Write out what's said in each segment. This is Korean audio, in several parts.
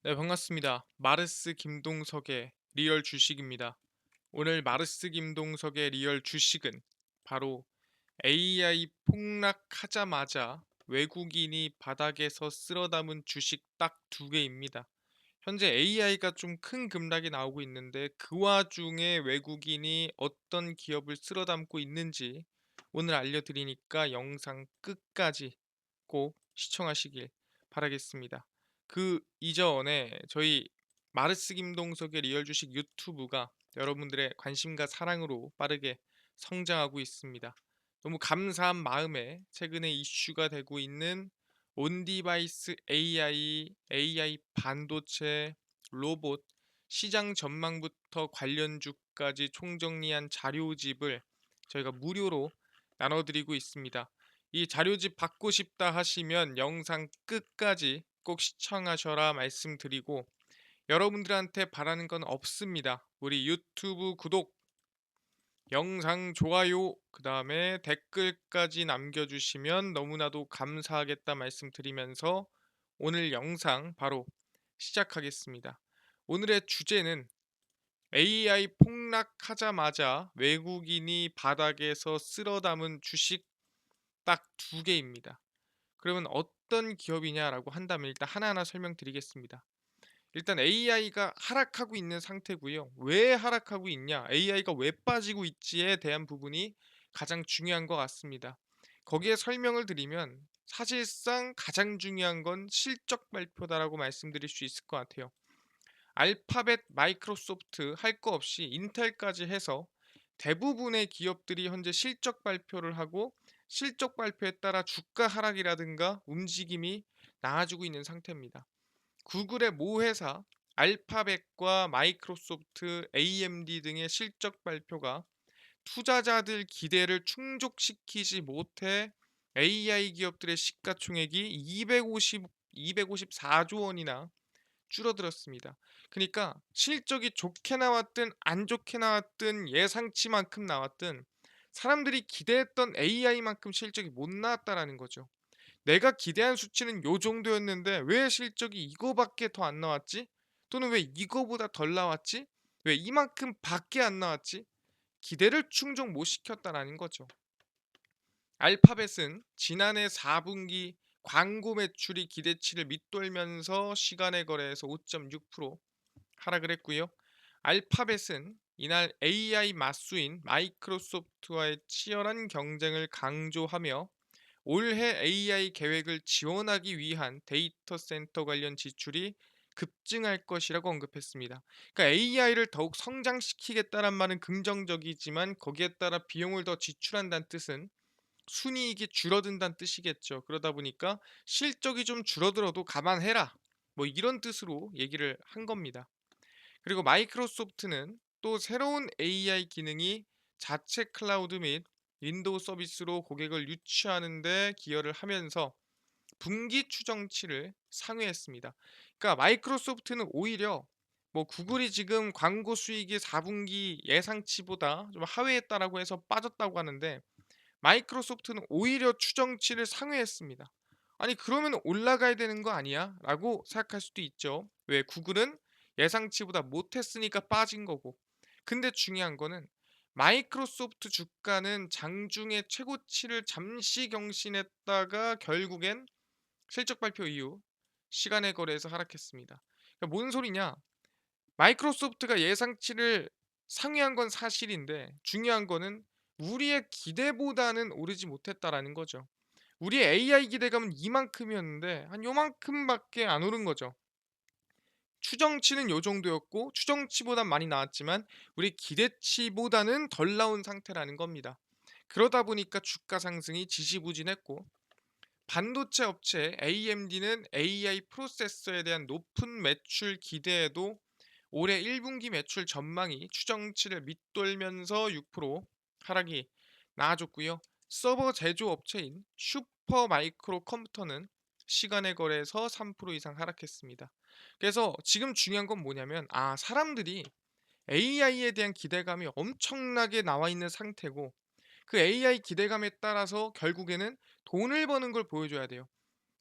네, 반갑습니다. 마르스 김동석의 리얼 주식입니다. 오늘 마르스 김동석의 리얼 주식은 바로 AI 폭락하자마자 외국인이 바닥에서 쓸어담은 주식 딱 두 개입니다. 현재 AI가 좀 큰 급락이 나오고 있는데 그 와중에 외국인이 어떤 기업을 쓸어담고 있는지 오늘 알려드리니까 영상 끝까지 꼭 시청하시길 바라겠습니다. 그 이전에 저희 마르스 김동석의 리얼 주식 유튜브가 여러분들의 관심과 사랑으로 빠르게 성장하고 있습니다. 너무 감사한 마음에 최근에 이슈가 되고 있는 온디바이스 AI 반도체, 로봇, 시장 전망부터 관련주까지 총정리한 자료집을 저희가 무료로 나눠드리고 있습니다. 이 자료집 받고 싶다 하시면 영상 끝까지 꼭 시청하셔라 말씀드리고 여러분들한테 바라는 건 없습니다. 우리 유튜브 구독, 영상 좋아요, 그 다음에 댓글까지 남겨주시면 너무나도 감사하겠다 말씀드리면서 오늘 영상 바로 시작하겠습니다. 오늘의 주제는 AI 폭락하자마자 외국인이 바닥에서 쓸어담은 주식 딱 두 개입니다. 그러면 어떤 기업이냐라고 한다면 일단 하나하나 설명드리겠습니다. 일단 AI가 하락하고 있는 상태고요. 왜 하락하고 있냐? AI가 왜 빠지고 있지에 대한 부분이 가장 중요한 것 같습니다. 거기에 설명을 드리면 사실상 가장 중요한 건 실적 발표다라고 말씀드릴 수 있을 것 같아요. 알파벳, 마이크로소프트 할 거 없이 인텔까지 해서 대부분의 기업들이 현재 실적 발표를 하고 실적 발표에 따라 주가 하락이라든가 움직임이 나아지고 있는 상태입니다. 구글의 모 회사, 알파벳과 마이크로소프트, AMD 등의 실적 발표가 투자자들 기대를 충족시키지 못해 AI 기업들의 시가총액이 254조 원이나 줄어들었습니다. 그러니까 실적이 좋게 나왔든 안 좋게 나왔든 예상치만큼 나왔든 사람들이 기대했던 AI만큼 실적이 못 나왔다라는 거죠. 내가 기대한 수치는 요 정도였는데 왜 실적이 이거밖에 더 안 나왔지? 또는 왜 이거보다 덜 나왔지? 왜 이만큼 밖에 안 나왔지? 기대를 충족 못 시켰다라는 거죠. 알파벳은 지난해 4분기 광고 매출이 기대치를 밑돌면서 시간의 거래에서 5.6% 하락을 했고요. 알파벳은 이날 AI 맞수인 마이크로소프트와의 치열한 경쟁을 강조하며 올해 AI 계획을 지원하기 위한 데이터 센터 관련 지출이 급증할 것이라고 언급했습니다. 그러니까 AI를 더욱 성장시키겠다는 말은 긍정적이지만 거기에 따라 비용을 더 지출한다는 뜻은 순이익이 줄어든다는 뜻이겠죠. 그러다 보니까 실적이 좀 줄어들어도 감안해라. 뭐 이런 뜻으로 얘기를 한 겁니다. 그리고 마이크로소프트는 또 새로운 AI 기능이 자체 클라우드 및 윈도우 서비스로 고객을 유치하는 데 기여를 하면서 분기 추정치를 상회했습니다. 그러니까 마이크로소프트는 오히려 뭐 구글이 지금 광고 수익이 4분기 예상치보다 좀 하회했다라고 해서 빠졌다고 하는데 마이크로소프트는 오히려 추정치를 상회했습니다. 아니 그러면 올라가야 되는 거 아니야? 라고 생각할 수도 있죠. 왜 구글은 예상치보다 못했으니까 빠진 거고. 근데 중요한 거는 마이크로소프트 주가는 장중에 최고치를 잠시 경신했다가 결국엔 실적 발표 이후 시간의 거래에서 하락했습니다. 그러니까 뭔 소리냐? 마이크로소프트가 예상치를 상회한 건 사실인데 중요한 거는 우리의 기대보다는 오르지 못했다라는 거죠. 우리의 AI 기대감은 이만큼이었는데 한 요만큼밖에 안 오른 거죠. 추정치는 요 정도였고 추정치보단 많이 나왔지만 우리 기대치보다는 덜 나온 상태라는 겁니다. 그러다 보니까 주가 상승이 지지부진했고 반도체 업체 AMD는 AI 프로세서에 대한 높은 매출 기대에도 올해 1분기 매출 전망이 추정치를 밑돌면서 6% 하락이 나아졌고요. 서버 제조업체인 슈퍼마이크로 컴퓨터는 시간의 거래에서 3% 이상 하락했습니다. 그래서 지금 중요한 건 뭐냐면 사람들이 AI에 대한 기대감이 엄청나게 나와 있는 상태고 그 AI 기대감에 따라서 결국에는 돈을 버는 걸 보여줘야 돼요.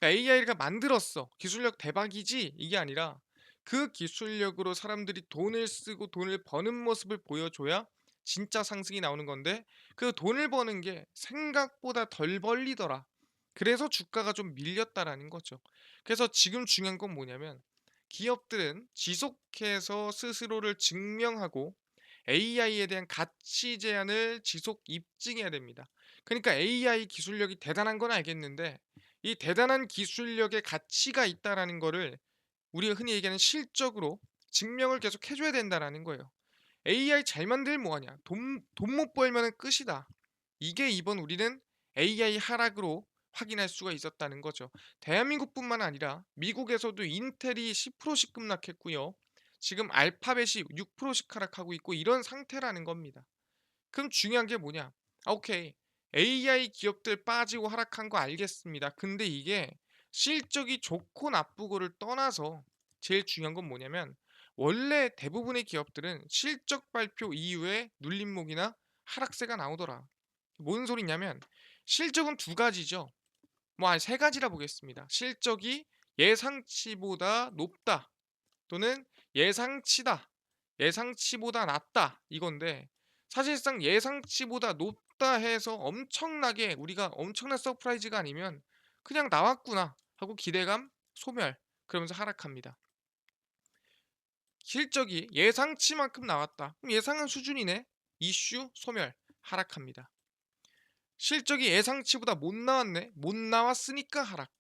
AI가 만들었어. 기술력 대박이지? 이게 아니라 그 기술력으로 사람들이 돈을 쓰고 돈을 버는 모습을 보여줘야 진짜 상승이 나오는 건데 그 돈을 버는 게 생각보다 덜 벌리더라. 그래서 주가가 좀 밀렸다라는 거죠. 그래서 지금 중요한 건 뭐냐면 기업들은 지속해서 스스로를 증명하고 AI에 대한 가치 제한을 지속 입증해야 됩니다. 그러니까 AI 기술력이 대단한 건 알겠는데 이 대단한 기술력에 가치가 있다라는 거를 우리가 흔히 얘기하는 실적으로 증명을 계속 해줘야 된다라는 거예요. AI 잘 만들면 뭐하냐? 돈 못 벌면은 끝이다. 이게 이번 우리는 AI 하락으로 확인할 수가 있었다는 거죠. 대한민국뿐만 아니라 미국에서도 인텔이 10%씩 급락했고요. 지금 알파벳이 6%씩 하락하고 있고 이런 상태라는 겁니다. 그럼 중요한 게 뭐냐? 오케이. AI 기업들 빠지고 하락한 거 알겠습니다. 근데 이게 실적이 좋고 나쁘고를 떠나서 제일 중요한 건 뭐냐면 원래 대부분의 기업들은 실적 발표 이후에 눌림목이나 하락세가 나오더라. 뭔 소리냐면 실적은 두 가지죠. 뭐 한 세 가지라 보겠습니다. 실적이 예상치보다 높다. 또는 예상치다. 예상치보다 낮다. 이건데 사실상 예상치보다 높다 해서 엄청나게 우리가 엄청난 서프라이즈가 아니면 그냥 나왔구나 하고 기대감 소멸. 그러면서 하락합니다. 실적이 예상치만큼 나왔다. 그럼 예상한 수준이네. 이슈 소멸. 하락합니다. 실적이 예상치보다 못 나왔네. 못 나왔으니까 하락.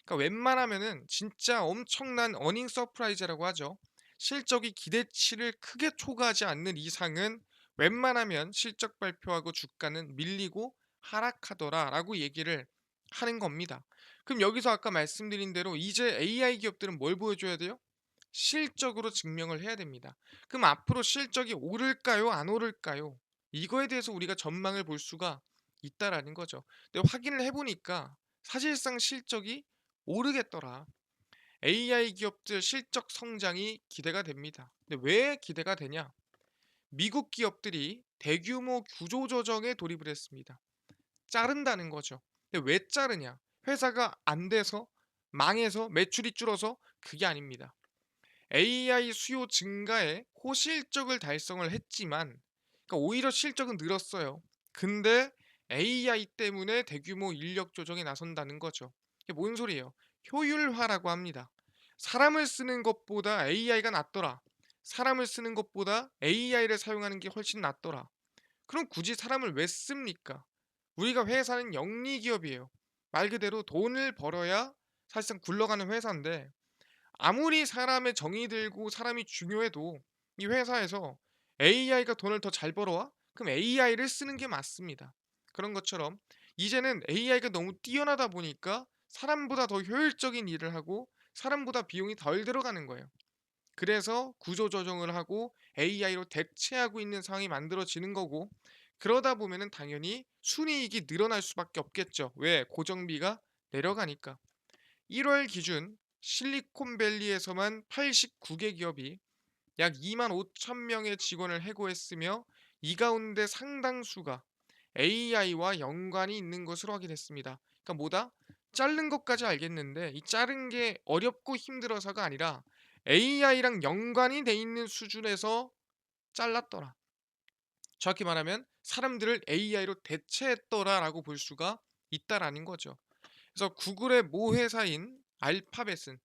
그러니까 웬만하면은 진짜 엄청난 어닝 서프라이즈라고 하죠. 실적이 기대치를 크게 초과하지 않는 이상은 웬만하면 실적 발표하고 주가는 밀리고 하락하더라라고 얘기를 하는 겁니다. 그럼 여기서 아까 말씀드린 대로 이제 AI 기업들은 뭘 보여줘야 돼요? 실적으로 증명을 해야 됩니다. 그럼 앞으로 실적이 오를까요? 안 오를까요? 이거에 대해서 우리가 전망을 볼 수가 있다라는 거죠. 근데 확인을 해보니까 사실상 실적이 오르겠더라. AI 기업들 실적 성장이 기대가 됩니다. 근데 왜 기대가 되냐? 미국 기업들이 대규모 구조조정에 돌입을 했습니다. 자른다는 거죠. 근데 왜 자르냐? 회사가 안 돼서 망해서 매출이 줄어서 그게 아닙니다. AI 수요 증가에 호실적을 달성을 했지만 그러니까 오히려 실적은 늘었어요. 근데 AI 때문에 대규모 인력 조정에 나선다는 거죠. 이게 뭔 소리예요? 효율화라고 합니다. 사람을 쓰는 것보다 AI가 낫더라. 사람을 쓰는 것보다 AI를 사용하는 게 훨씬 낫더라. 그럼 굳이 사람을 왜 씁니까? 우리가 회사는 영리 기업이에요. 말 그대로 돈을 벌어야 사실상 굴러가는 회사인데 아무리 사람의 정이 들고 사람이 중요해도 이 회사에서 AI가 돈을 더 잘 벌어와? 그럼 AI를 쓰는 게 맞습니다. 그런 것처럼 이제는 AI가 너무 뛰어나다 보니까 사람보다 더 효율적인 일을 하고 사람보다 비용이 덜 들어가는 거예요. 그래서 구조 조정을 하고 AI로 대체하고 있는 상황이 만들어지는 거고 그러다 보면은 당연히 순이익이 늘어날 수밖에 없겠죠. 왜? 고정비가 내려가니까. 1월 기준 실리콘밸리에서만 89개 기업이 약 2만 5천 명의 직원을 해고했으며 이 가운데 상당수가 AI와 연관이 있는 것으로 확인했습니다. 그러니까 뭐다? 자른 것까지 알겠는데 이 자른 게 어렵고 힘들어서가 아니라 AI랑 연관이 돼 있는 수준에서 잘랐더라. 정확히 말하면 사람들을 AI로 대체했더라라고 볼 수가 있다라는 거죠. 그래서 구글의 모 회사인 알파벳은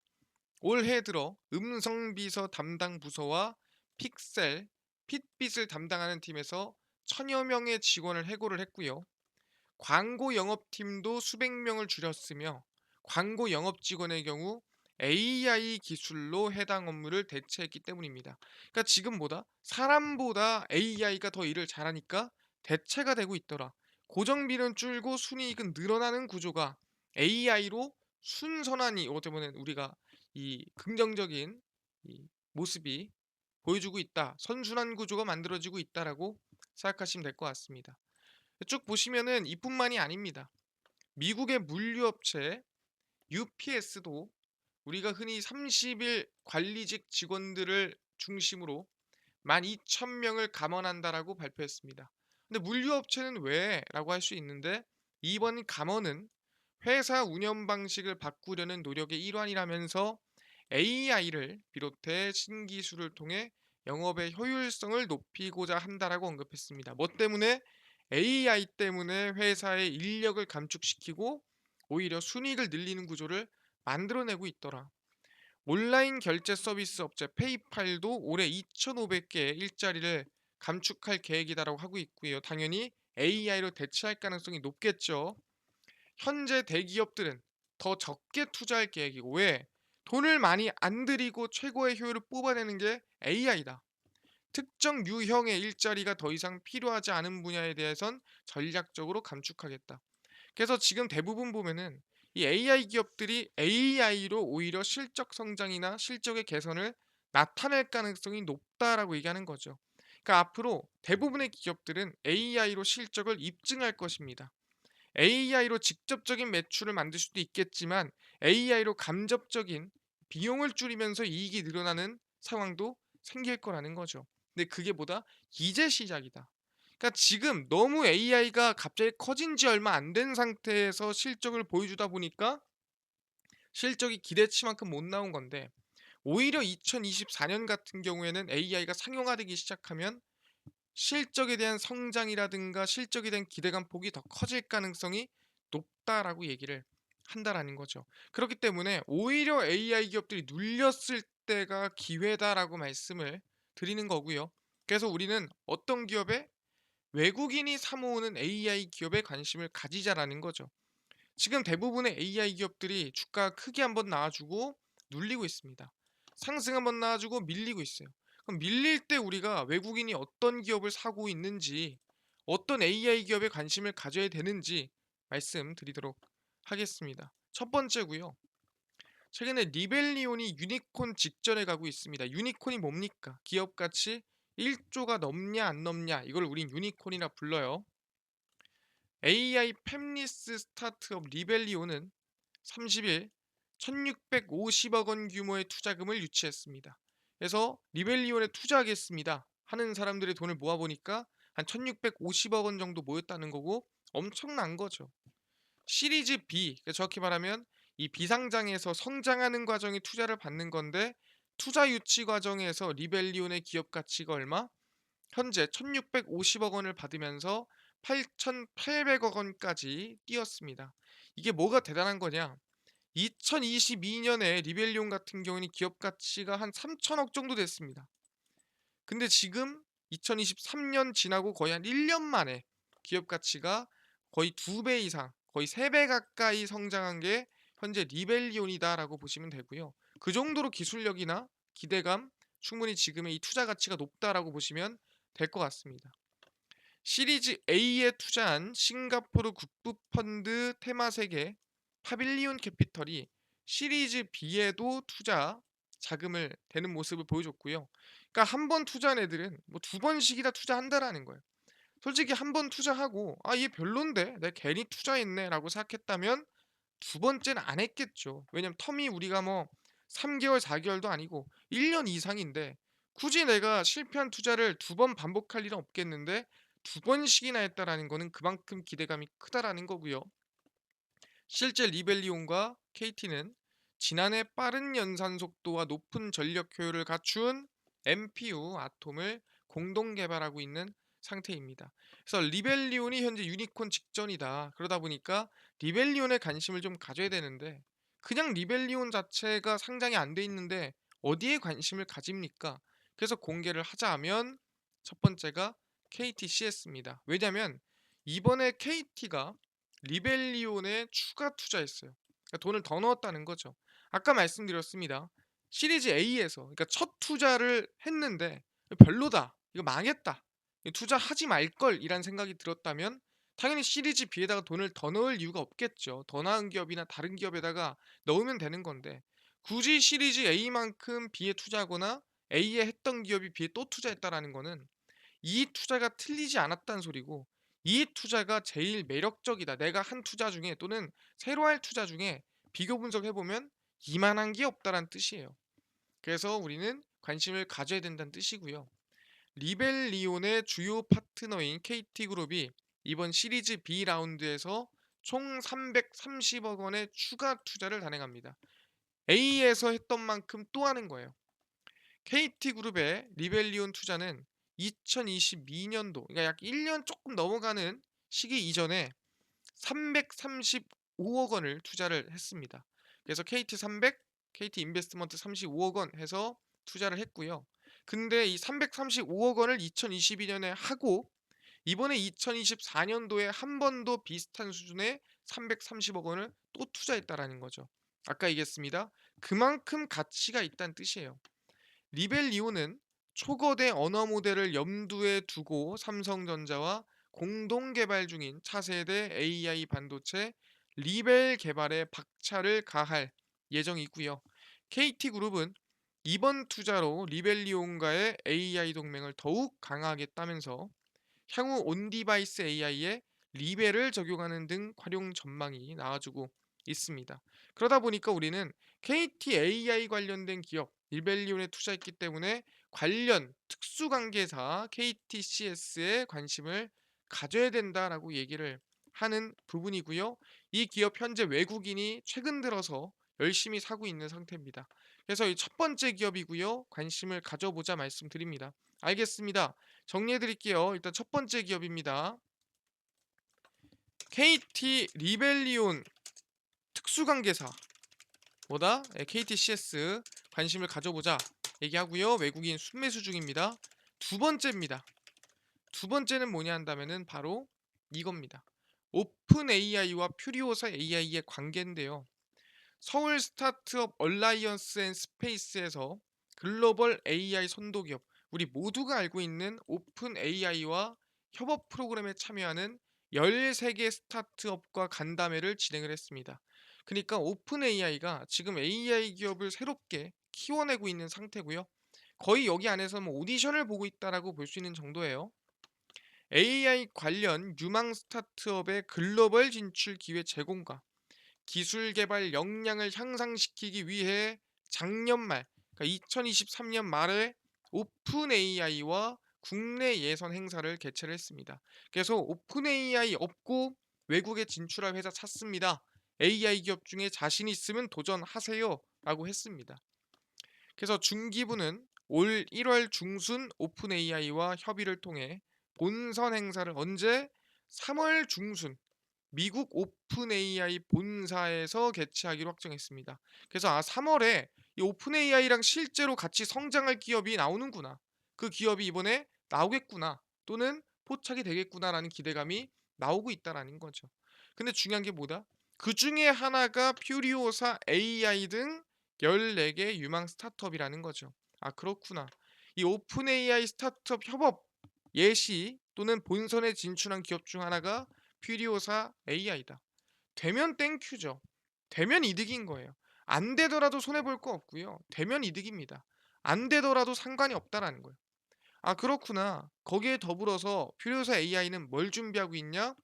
올해 들어 음성 비서 담당 부서와 픽셀, 핏빛을 담당하는 팀에서 천여 명의 직원을 해고를 했고요. 광고 영업팀도 수백 명을 줄였으며 광고 영업 직원의 경우 AI 기술로 해당 업무를 대체했기 때문입니다. 그러니까 지금보다 사람보다 AI가 더 일을 잘하니까 대체가 되고 있더라. 고정비는 줄고 순이익은 늘어나는 구조가 AI로 순선한이 어떻게 보면 우리가 이 긍정적인 이 모습이 보여주고 있다. 선순환 구조가 만들어지고 있다라고 생각하시면 될 것 같습니다. 쭉 보시면은 이뿐만이 아닙니다. 미국의 물류업체 UPS도 우리가 흔히 30일 관리직 직원들을 중심으로 12,000명을 감원한다라고 발표했습니다. 근데 물류업체는 왜? 라고 할 수 있는데 이번 감원은 회사 운영 방식을 바꾸려는 노력의 일환이라면서 AI를 비롯해 신기술을 통해 영업의 효율성을 높이고자 한다라고 언급했습니다. 뭐 때문에? AI 때문에 회사의 인력을 감축시키고 오히려 순이익을 늘리는 구조를 만들어내고 있더라. 온라인 결제 서비스 업체 페이팔도 올해 2,500개의 일자리를 감축할 계획이다라고 하고 있고요. 당연히 AI로 대체할 가능성이 높겠죠. 현재 대기업들은 더 적게 투자할 계획이고, 왜? 돈을 많이 안 들이고 최고의 효율을 뽑아내는 게 AI다. 특정 유형의 일자리가 더 이상 필요하지 않은 분야에 대해선 전략적으로 감축하겠다. 그래서 지금 대부분 보면은 이 AI 기업들이 AI로 오히려 실적 성장이나 실적의 개선을 나타낼 가능성이 높다라고 얘기하는 거죠. 그러니까 앞으로 대부분의 기업들은 AI로 실적을 입증할 것입니다. AI로 직접적인 매출을 만들 수도 있겠지만 AI로 간접적인 비용을 줄이면서 이익이 늘어나는 상황도 생길 거라는 거죠. 근데 그게 뭐다? 이제 시작이다. 그러니까 지금 너무 AI가 갑자기 커진 지 얼마 안 된 상태에서 실적을 보여주다 보니까 실적이 기대치만큼 못 나온 건데, 오히려 2024년 같은 경우에는 AI가 상용화되기 시작하면 실적에 대한 성장이라든가 실적에 대한 기대감 폭이 더 커질 가능성이 높다라고 얘기를 한다라는 거죠. 그렇기 때문에 오히려 AI 기업들이 눌렸을 때가 기회다라고 말씀을 드리는 거고요. 그래서 우리는 어떤 기업에 외국인이 사모으는 AI 기업에 관심을 가지자라는 거죠. 지금 대부분의 AI 기업들이 주가 크게 한번 나와주고 눌리고 있습니다. 상승 한번 나와주고 밀리고 있어요. 그럼 밀릴 때 우리가 외국인이 어떤 기업을 사고 있는지, 어떤 AI 기업에 관심을 가져야 되는지 말씀드리도록 하겠습니다. 첫 번째고요. 최근에 리벨리온이 유니콘 직전에 가고 있습니다. 유니콘이 뭡니까? 기업 가치 1조가 넘냐 안 넘냐, 이걸 우린 유니콘이라 불러요. AI 팹리스 스타트업 리벨리온은 30일 1650억 원 규모의 투자금을 유치했습니다. 그래서 리벨리온에 투자하겠습니다 하는 사람들의 돈을 모아보니까 한 1650억 원 정도 모였다는 거고, 엄청난 거죠. 시리즈 B, 그러니까 정확히 말하면 이 비상장에서 성장하는 과정이 투자를 받는 건데, 투자 유치 과정에서 리벨리온의 기업 가치가 얼마? 현재 1650억 원을 받으면서 8800억 원까지 뛰었습니다. 이게 뭐가 대단한 거냐? 2022년에 리벨리온 같은 경우는 기업 가치가 한 3천억 정도 됐습니다. 근데 지금 2023년 지나고 거의 한 1년 만에 기업 가치가 거의 2배 이상, 거의 3배 가까이 성장한 게 현재 리벨리온이다라고 보시면 되고요. 그 정도로 기술력이나 기대감, 충분히 지금의 이 투자 가치가 높다라고 보시면 될 것 같습니다. 시리즈 A에 투자한 싱가포르 국부펀드 테마세계 파빌리온 캐피털이 시리즈 B에도 투자 자금을 대는 모습을 보여줬고요. 그러니까 한 번 투자한 애들은 뭐 두 번씩이나 투자한다라는 거예요. 솔직히 한 번 투자하고 얘 별론데 내가 괜히 투자했네라고 생각했다면 두 번째는 안 했겠죠. 왜냐면 텀이 우리가 뭐 3개월, 4개월도 아니고 1년 이상인데, 굳이 내가 실패한 투자를 두 번 반복할 일은 없겠는데 두 번씩이나 했다라는 거는 그만큼 기대감이 크다라는 거고요. 실제 리벨리온과 KT는 지난해 빠른 연산 속도와 높은 전력 효율을 갖춘 MPU 아톰을 공동 개발하고 있는 상태입니다. 그래서 리벨리온이 현재 유니콘 직전이다. 그러다 보니까 리벨리온에 관심을 좀 가져야 되는데, 그냥 리벨리온 자체가 상장이 안 돼 있는데 어디에 관심을 가집니까? 그래서 공개를 하자면 첫 번째가 KTCS입니다. 왜냐면 이번에 KT가 리벨리온에 추가 투자했어요. 그러니까 돈을 더 넣었다는 거죠. 아까 말씀드렸습니다. 시리즈 A에서, 그러니까 첫 투자를 했는데 별로다, 이거 망했다, 이거 투자하지 말걸 이란 생각이 들었다면 당연히 시리즈 B에다가 돈을 더 넣을 이유가 없겠죠. 더 나은 기업이나 다른 기업에다가 넣으면 되는 건데, 굳이 시리즈 A만큼 B에 투자하거나 A에 했던 기업이 B에 또 투자했다라는 거는 이 투자가 틀리지 않았다는 소리고, 이 투자가 제일 매력적이다, 내가 한 투자 중에 또는 새로 할 투자 중에 비교 분석해 보면 이만한 게 없다라는 뜻이에요. 그래서 우리는 관심을 가져야 된다는 뜻이고요. 리벨리온의 주요 파트너인 KT그룹이 이번 시리즈 B 라운드에서 총 330억 원의 추가 투자를 단행합니다. A에서 했던 만큼 또 하는 거예요. KT그룹의 리벨리온 투자는 2022년도, 그러니까 약 1년 조금 넘어가는 시기 이전에 335억 원을 투자를 했습니다. 그래서 KT 300, KT 인베스트먼트 35억 원 해서 투자를 했고요. 근데 이 335억 원을 2022년에 하고 이번에 2024년도에 한 번 더 비슷한 수준의 330억 원을 또 투자했다라는 거죠. 아까 얘기했습니다. 그만큼 가치가 있다는 뜻이에요. 리벨리오는 초거대 언어 모델을 염두에 두고 삼성전자와 공동 개발 중인 차세대 AI 반도체 리벨 개발에 박차를 가할 예정이고요. KT그룹은 이번 투자로 리벨리온과의 AI 동맹을 더욱 강화하겠다면서 향후 온디바이스 AI에 리벨을 적용하는 등 활용 전망이 나와주고 있습니다. 그러다 보니까 우리는 KT AI 관련된 기업 리벨리온에 투자했기 때문에 관련 특수관계사 KTCS에 관심을 가져야 된다라고 얘기를 하는 부분이고요. 이 기업 현재 외국인이 최근 들어서 열심히 사고 있는 상태입니다. 그래서 이 첫 번째 기업이고요. 관심을 가져보자 말씀드립니다. 알겠습니다. 정리해 드릴게요. 일단 첫 번째 기업입니다. KT 리벨리온 특수관계사 뭐다? KTCS 관심을 가져보자 얘기하고요. 외국인 순매수 중입니다. 두 번째입니다. 두 번째는 뭐냐 한다면은 바로 이겁니다. 오픈 AI와 퓨리오사 AI의 관계인데요. 서울 스타트업 얼라이언스 앤 스페이스에서 글로벌 AI 선도기업 우리 모두가 알고 있는 오픈 AI와 협업 프로그램에 참여하는 13개 스타트업과 간담회를 진행을 했습니다. 그러니까 오픈 AI가 지금 AI 기업을 새롭게 키워내고 있는 상태고요. 거의 여기 안에서 뭐 오디션을 보고 있다라고 볼 수 있는 정도예요. AI 관련 유망 스타트업의 글로벌 진출 기회 제공과 기술 개발 역량을 향상시키기 위해 작년 말, 그러니까 2023년 말에 오픈 AI와 국내 예선 행사를 개최를 했습니다. 그래서 오픈 AI 없고 외국에 진출할 회사 찾습니다. AI 기업 중에 자신 있으면 도전하세요라고 했습니다. 그래서 중기부는 올 1월 중순 오픈 AI와 협의를 통해 본선 행사를 언제 3월 중순 미국 오픈 AI 본사에서 개최하기로 확정했습니다. 그래서 3월에 이 오픈 AI랑 실제로 같이 성장할 기업이 나오는구나. 그 기업이 이번에 나오겠구나. 또는 포착이 되겠구나라는 기대감이 나오고 있다라는 거죠. 근데 중요한 게 뭐다? 그 중에 하나가 퓨리오사 AI 등 14개 유망 스타트업이라는 거죠. 아, 그렇구나. 이 오픈 AI 스타트업 협업 예시 또는 본선에 진출한 기업 중 하나가 퓨리오사 AI다. 되면 땡큐죠. 되면 이득인 거예요. 안 되더라도 손해 볼 거 없고요. 되면 이득입니다. 안 되더라도 상관이 없다라는 거예요. 아, 그렇구나. 거기에 더불어서 퓨리오사 AI는 뭘 준비하고 있냐?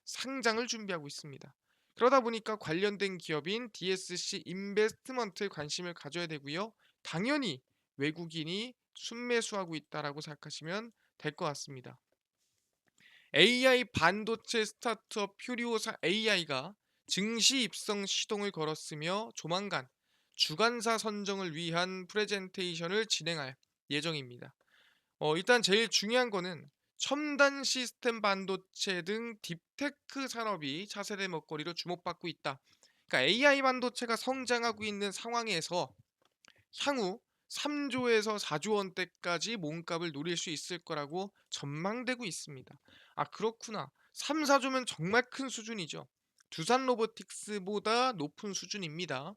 상장을 준비하고 있습니다. 그러다 보니까 관련된 기업인 DSC 인베스트먼트에 관심을 가져야 되고요. 당연히 외국인이 순매수하고 있다라고 생각하시면 될 것 같습니다. AI 반도체 스타트업 퓨리오사 AI가 증시 입성 시동을 걸었으며 조만간 주관사 선정을 위한 프레젠테이션을 진행할 예정입니다. 일단 제일 중요한 거는 첨단 시스템 반도체 등 딥테크 산업이 차세대 먹거리로 주목받고 있다. 그러니까 AI 반도체가 성장하고 있는 상황에서 향후 3조에서 4조 원대까지 몸값을 노릴 수 있을 거라고 전망되고 있습니다. 아, 그렇구나. 3, 4조면 정말 큰 수준이죠. 두산 로보틱스보다 높은 수준입니다.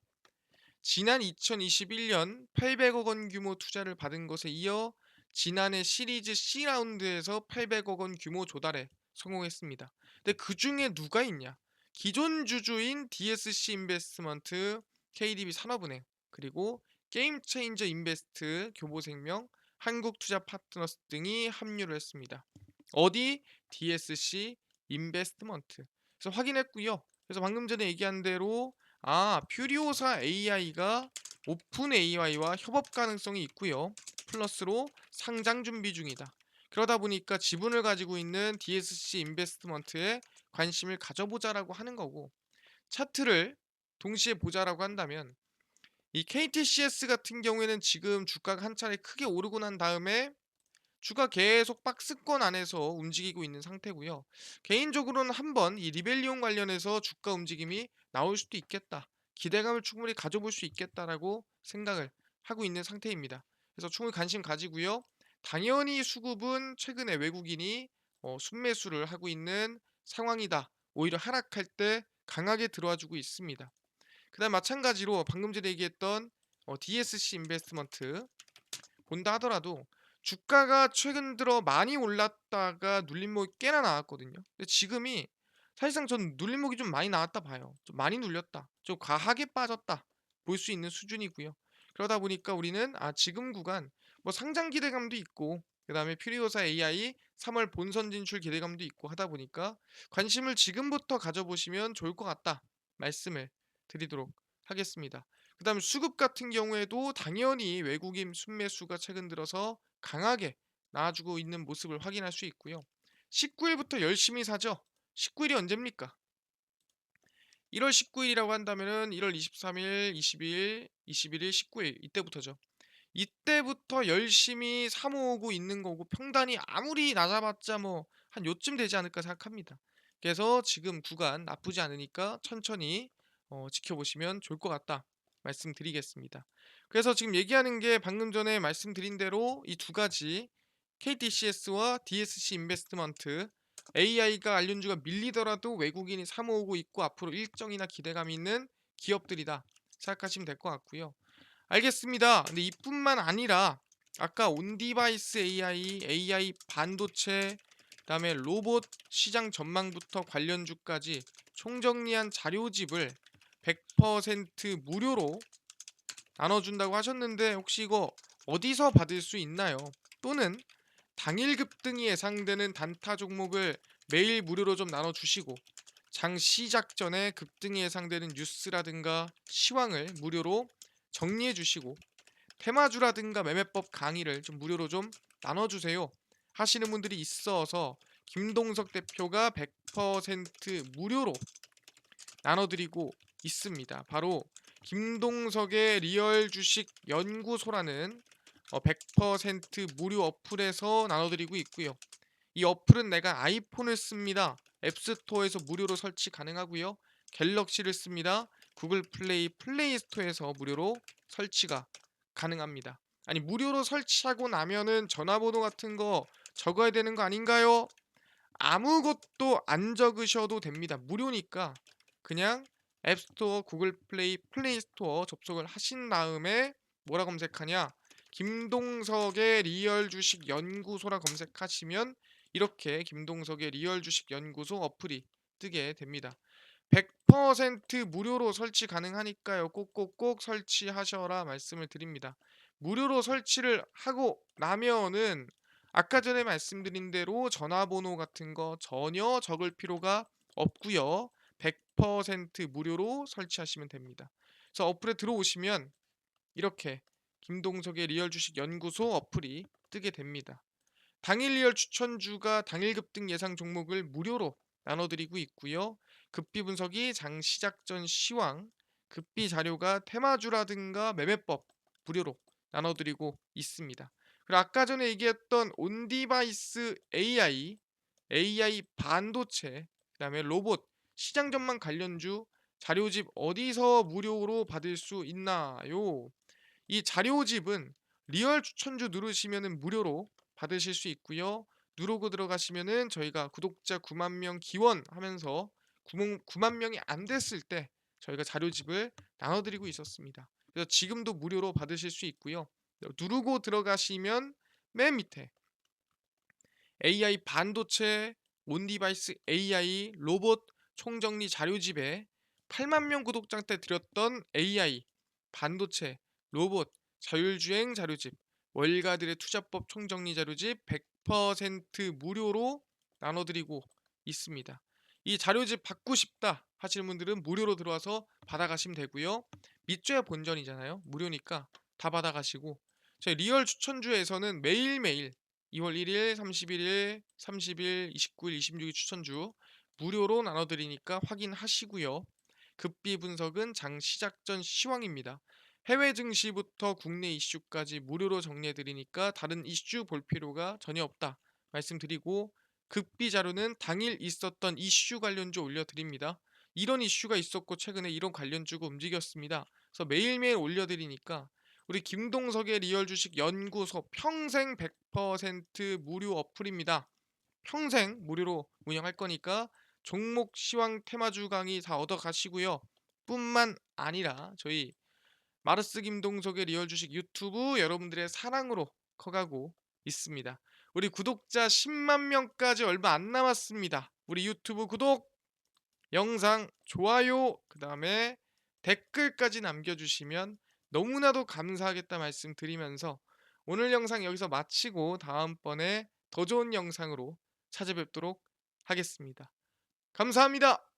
지난 2021년 800억 원 규모 투자를 받은 것에 이어 지난해 시리즈 C 라운드에서 800억 원 규모 조달에 성공했습니다. 근데 그 중에 누가 있냐? 기존 주주인 DSC 인베스트먼트, KDB 산업은행, 그리고 게임체인저 인베스트, 교보생명, 한국투자 파트너스 등이 합류를 했습니다. 어디? DSC 인베스트먼트. 그래서 확인했고요. 그래서 방금 전에 얘기한 대로 퓨리오사 AI가 오픈 AI와 협업 가능성이 있고요. 플러스로 상장 준비 중이다. 그러다 보니까 지분을 가지고 있는 DSC 인베스트먼트에 관심을 가져보자라고 하는 거고 차트를 동시에 보자라고 한다면 이 KTCS 같은 경우에는 지금 주가가 한 차례 크게 오르고 난 다음에 주가 계속 박스권 안에서 움직이고 있는 상태고요. 개인적으로는 한번 이 리벨리온 관련해서 주가 움직임이 나올 수도 있겠다. 기대감을 충분히 가져볼 수 있겠다라고 생각을 하고 있는 상태입니다. 그래서 충분히 관심 가지고요. 당연히 수급은 최근에 외국인이 순매수를 하고 있는 상황이다. 오히려 하락할 때 강하게 들어와 주고 있습니다. 그다음 마찬가지로 방금 전에 얘기했던 DSC 인베스트먼트 본다 하더라도 주가가 최근 들어 많이 올랐다가 눌림목이 꽤나 나왔거든요. 근데 지금이 사실상 전 눌림목이 좀 많이 나왔다 봐요. 좀 많이 눌렸다. 좀 과하게 빠졌다. 볼 수 있는 수준이고요. 그러다 보니까 우리는 지금 구간 뭐 상장 기대감도 있고 그다음에 퓨리오사 AI 3월 본선 진출 기대감도 있고 하다 보니까 관심을 지금부터 가져보시면 좋을 것 같다. 말씀을 드리도록 하겠습니다. 그다음에 수급 같은 경우에도 당연히 외국인 순매수가 최근 들어서 강하게 나와주고 있는 모습을 확인할 수 있고요. 19일부터 열심히 사죠. 19일이 언제입니까? 1월 19일이라고 한다면은 1월 23일, 20일, 21일, 19일 이때부터죠. 이때부터 열심히 사 모으고 있는 거고 평단이 아무리 낮아봤자 뭐 한 요쯤 되지 않을까 생각합니다. 그래서 지금 구간 나쁘지 않으니까 천천히 지켜보시면 좋을 것 같다 말씀드리겠습니다. 그래서 지금 얘기하는 게 방금 전에 말씀드린 대로 이 두 가지 KTCS와 DSC 인베스트먼트 AI가 관련주가 밀리더라도 외국인이 사 모으고 있고 앞으로 일정이나 기대감이 있는 기업들이다 생각하시면 될 것 같고요. 알겠습니다. 근데 이뿐만 아니라 아까 온디바이스 AI 반도체, 그다음에 로봇 시장 전망부터 관련주까지 총정리한 자료집을 100% 무료로 나눠준다고 하셨는데 혹시 이거 어디서 받을 수 있나요? 또는 당일 급등이 예상되는 단타 종목을 매일 무료로 좀 나눠주시고 장 시작 전에 급등이 예상되는 뉴스라든가 시황을 무료로 정리해 주시고 테마주라든가 매매법 강의를 좀 무료로 좀 나눠주세요 하시는 분들이 있어서 김동석 대표가 100% 무료로 나눠드리고 있습니다. 바로 김동석의 리얼 주식 연구소라는 100% 무료 어플에서 나눠드리고 있고요. 이 어플은 내가 아이폰을 씁니다. 앱스토어에서 무료로 설치 가능하고요. 갤럭시를 씁니다. 구글 플레이 스토어에서 무료로 설치가 가능합니다. 아니 무료로 설치하고 나면은 전화번호 같은 거 적어야 되는 거 아닌가요? 아무것도 안 적으셔도 됩니다. 무료니까 그냥 앱스토어, 구글 플레이 스토어 접속을 하신 다음에 뭐라 검색하냐? 김동석의 리얼 주식 연구소라 검색하시면 이렇게 김동석의 리얼 주식 연구소 어플이 뜨게 됩니다. 100% 무료로 설치 가능하니까요. 꼭꼭꼭 설치하셔라 말씀을 드립니다. 무료로 설치를 하고 나면은 아까 전에 말씀드린 대로 전화번호 같은 거 전혀 적을 필요가 없고요. 100% 무료로 설치하시면 됩니다. 그래서 어플에 들어오시면 이렇게 김동석의 리얼 주식 연구소 어플이 뜨게 됩니다. 당일 리얼 추천주가 당일 급등 예상 종목을 무료로 나눠드리고 있고요. 급비 분석이 장 시작 전 시황, 급비 자료가 테마주라든가 매매법 무료로 나눠드리고 있습니다. 그리고 아까 전에 얘기했던 온디바이스 AI 반도체, 그다음에 로봇 시장 전망 관련주 자료집 어디서 무료로 받을 수 있나요? 이 자료집은 리얼 추천주 누르시면은 무료로 받으실 수 있고요. 누르고 들어가시면은 저희가 구독자 9만 명 기원하면서 9만 명이 안 됐을 때 저희가 자료집을 나눠드리고 있었습니다. 그래서 지금도 무료로 받으실 수 있고요. 누르고 들어가시면 맨 밑에 AI 반도체, 온디바이스 AI, 로봇 총정리 자료집에 8만 명 구독자 때 드렸던 AI 반도체, 로봇 자율주행 자료집, 월가들의 투자법 총정리 자료집 100% 무료로 나눠드리고 있습니다. 이 자료집 받고 싶다 하시는 분들은 무료로 들어와서 받아가시면 되고요. 밑줘야 본전이잖아요. 무료니까 다 받아가시고 저희 리얼 추천주에서는 매일매일 2월 1일, 31일, 30일, 29일, 26일 추천주 무료로 나눠드리니까 확인하시고요. 급비 분석은 장 시작 전 시황입니다. 해외 증시부터 국내 이슈까지 무료로 정리해 드리니까 다른 이슈 볼 필요가 전혀 없다 말씀드리고, 극비 자료는 당일 있었던 이슈 관련주 올려 드립니다. 이런 이슈가 있었고 최근에 이런 관련주가 움직였습니다. 그래서 매일매일 올려 드리니까 우리 김동석의 리얼 주식 연구소 평생 100% 무료 어플입니다. 평생 무료로 운영할 거니까 종목 시황 테마주 강의 다 얻어 가시고요. 뿐만 아니라 저희 마르스 김동석의 리얼 주식 유튜브 여러분들의 사랑으로 커가고 있습니다. 우리 구독자 10만 명까지 얼마 안 남았습니다. 우리 유튜브 구독, 영상 좋아요, 그다음에 댓글까지 남겨주시면 너무나도 감사하겠다 말씀드리면서 오늘 영상 여기서 마치고 다음번에 더 좋은 영상으로 찾아뵙도록 하겠습니다. 감사합니다.